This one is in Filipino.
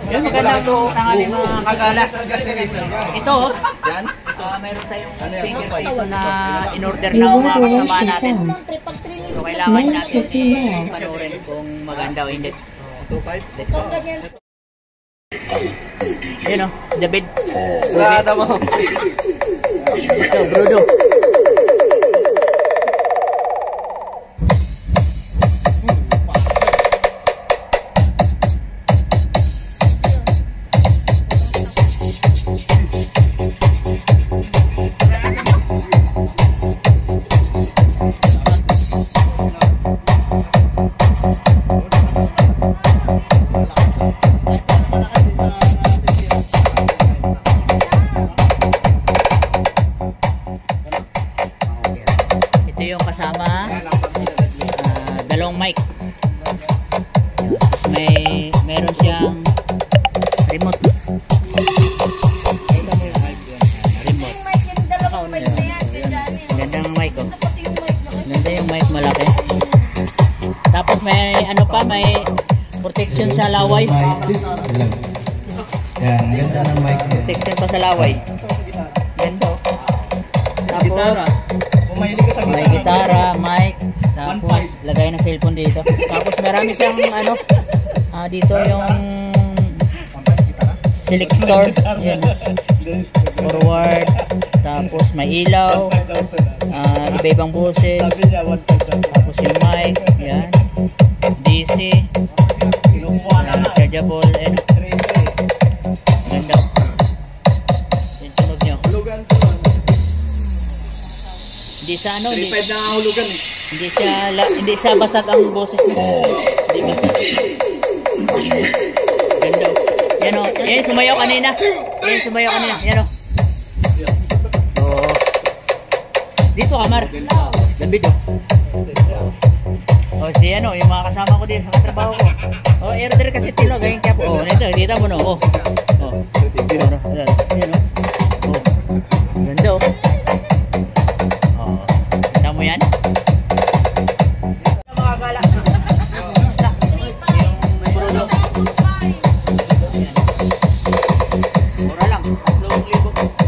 Yun, magandang buong tangali mga kagala. Ito, Yan. mayroon tayong sticker dito na in-order ng mga kasama natin. So, kailangan natin panoorin kung maganda o hindi. 2.5. Let's go. Yun o, David. Wala mo. Ito, Brudo. Ito yung kasama dalawang mic. Meron siyang remote. Gandang mic oh. Ganda yung mic malaki. Tapos may ano pa, may protection sa laway. Yan, ganda ng mic niya. Protection pa sa laway. Ganda oh. Tapos may gitara, mic, tapos lagay na cellphone dito. Tapos marami siyang ano, dito yung selector, yan, forward, tapos may ilaw, iba-ibang boses, tapos yung mic, yan, DC, chargeable, ano, ganda. Yung tunog nyo. Hindi sa ano, hindi siya basag ang boses niya. Hindi basag. Ganda. Yan o. Yan sumayaw kanina. Yan sumayaw kanina. Yan o. Oo. Dito Amar. Gambit o. O si ano, yung mga kasama ko din sa katrabaho ko. O, airder kasi tilo. Gayang kaya po. O, nito. Kita mo no. O. O. Yan o. O. Ganda o. Mo yan? Mga gala. Mura lang. 3,000.